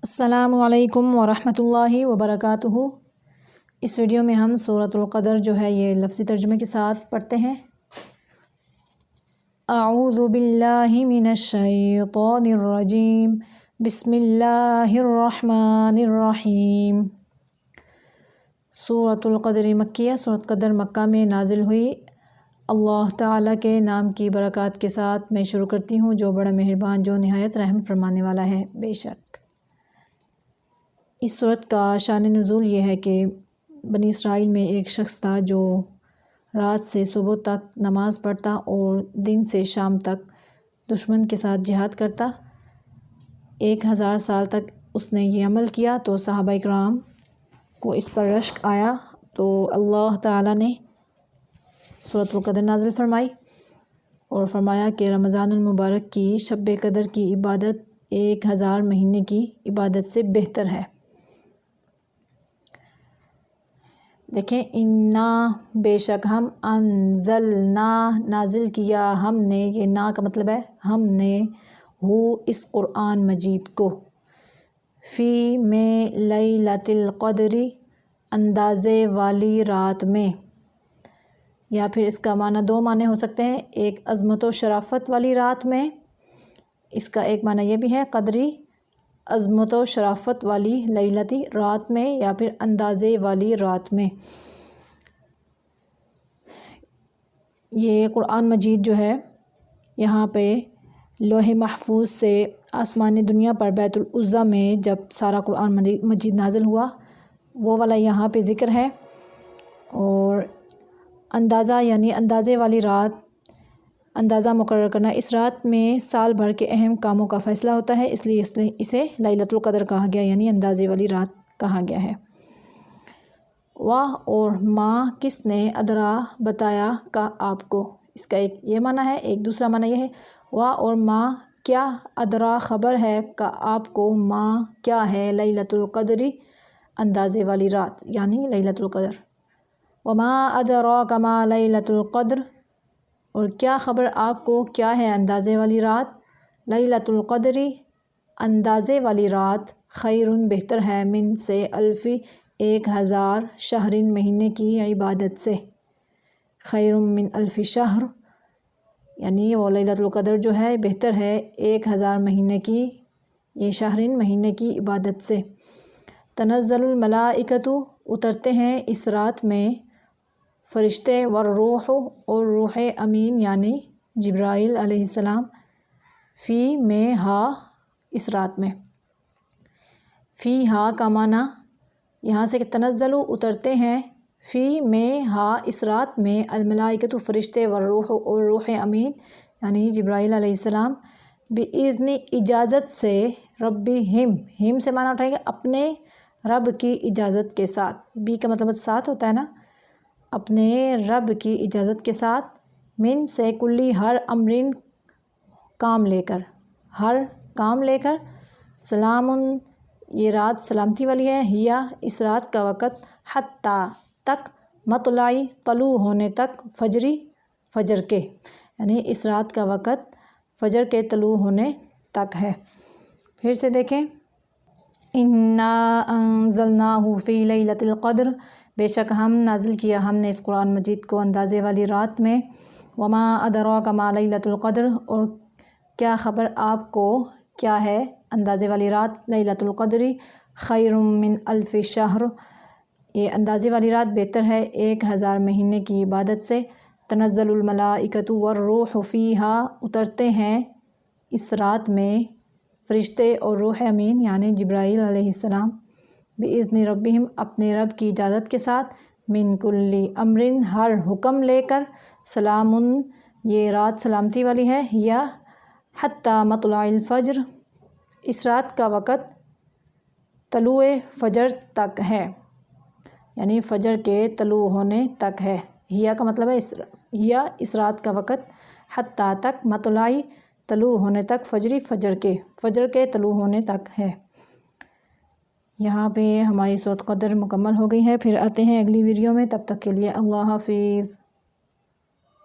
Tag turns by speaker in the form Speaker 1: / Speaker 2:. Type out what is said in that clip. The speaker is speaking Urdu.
Speaker 1: السلام علیکم ورحمۃ اللہ وبرکاتہ۔ اس ویڈیو میں ہم سورۃ القدر جو ہے یہ لفظی ترجمے کے ساتھ پڑھتے ہیں۔ اعوذ باللہ من الشیطان الرجیم، بسم اللہ الرحمن الرحیم۔ سورۃ القدر مکیہ، سورۃ قدر مکہ میں نازل ہوئی۔ اللہ تعالیٰ کے نام کی برکات کے ساتھ میں شروع کرتی ہوں جو بڑا مہربان، جو نہایت رحم فرمانے والا ہے۔ بے شک اس سورت کا شان نزول یہ ہے کہ بنی اسرائیل میں ایک شخص تھا جو رات سے صبح تک نماز پڑھتا اور دن سے شام تک دشمن کے ساتھ جہاد کرتا۔ 1000 سال تک اس نے یہ عمل کیا تو صحابہ اکرام کو اس پر رشک آیا تو اللہ تعالیٰ نے سورۃ القدر نازل فرمائی اور فرمایا کہ رمضان المبارک کی شب قدر کی عبادت 1000 مہینے کی عبادت سے بہتر ہے۔ دیکھیں، انا بے شک ہم، انزلنا نازل کیا ہم نے، یہ نا کا مطلب ہے ہم نے، ہو اس قرآن مجید کو، فی میں لیلۃ القدر اندازے والی رات میں، یا پھر اس کا معنی 2 معنی ہو سکتے ہیں، ایک عظمت و شرافت والی رات میں، اس کا ایک معنی یہ بھی ہے قدری عظمت و شرافت والی لیلتی رات میں، یا پھر اندازے والی رات میں۔ یہ قرآن مجید جو ہے یہاں پہ لوح محفوظ سے آسمانی دنیا پر بیت العزیٰ میں جب سارا قرآن مجید نازل ہوا وہ والا یہاں پہ ذکر ہے، اور اندازہ یعنی اندازے والی رات، اندازہ مقرر کرنا، اس رات میں سال بھر کے اہم کاموں کا فیصلہ ہوتا ہے، اس لیے اسے لیلۃ القدر کہا گیا، یعنی اندازے والی رات کہا گیا ہے۔ واہ اور ما کس نے ادرا بتایا کا آپ کو، اس کا ایک یہ معنی ہے، ایک دوسرا معنی یہ ہے واہ اور ما کیا ادرا خبر ہے کا آپ کو، ما کیا ہے لیلۃ القدر اندازے والی رات یعنی لیلۃ القدر، وما ادراک ما لیلۃ القدر اور کیا خبر آپ کو کیا ہے اندازے والی رات، لیلۃ القدر اندازے والی رات، خیر بہتر ہے، من سے الف 1000 شہر مہینے کی عبادت سے، خیر من الف شہر یعنی وہ لیلۃ القدر جو ہے بہتر ہے 1000 مہینے کی، یہ شہرین مہینے کی عبادت سے۔ تنزل الملائکۃ اترتے ہیں اس رات میں فرشتے، والروح اور روح امین یعنی جبرائیل علیہ السلام، فی میں ہا اس رات میں، فی ہا کا معنی یہاں سے کہ تنزل اترتے ہیں، فی میں ہا اس رات میں، الملائکۃ فرشتے، والروح اور روح امین یعنی جبرائیل علیہ السلام، بِإِذْنِ اجازت سے، ربہم سے معنی اٹھائے گا اپنے رب کی اجازت کے ساتھ، بی کا مطلب ساتھ ہوتا ہے نا، اپنے رب کی اجازت کے ساتھ، من سے کلی ہر امرن کام لے کر، ہر کام لے کر، سلام یہ رات سلامتی والی ہے، ہیا اس رات کا وقت، حتیٰ تک، مطلعی طلوع ہونے تک، فجری فجر کے یعنی اس رات کا وقت فجر کے طلوع ہونے تک ہے۔ پھر سے دیکھیں، انا انزلناہ فی لیلۃ القدر بے شک ہم نازل کیا ہم نے اس قرآن مجید کو اندازے والی رات میں، وما ادراک ما لیلۃ القدر اور کیا خبر آپ کو کیا ہے اندازے والی رات، لیلۃ القدر خیر من الف شہر یہ اندازے والی رات بہتر ہے 1000 مہینے کی عبادت سے۔ تنزل الملائکۃ والروح فیہا اترتے ہیں اس رات میں فرشتے اور روح امین یعنی جبرائیل علیہ السلام، بِإِذْنِ ربہم اپنے رب کی اجازت کے ساتھ، من کل امرن ہر حکم لے کر، سلام یہ رات سلامتی والی ہے، یا حتیٰ مطلع الفجر اس رات کا وقت طلوع فجر تک ہے یعنی فجر کے طلوع ہونے تک ہے، ہیا کا مطلب ہے ہیا اس رات کا وقت، حتیٰ تک، مطلعی طلوع ہونے تک، فجری فجر کے طلوع ہونے تک ہے۔ یہاں پہ ہماری سورۃ قدر مکمل ہو گئی ہے، پھر آتے ہیں اگلی ویڈیو میں، تب تک کے لیے اللہ حافظ۔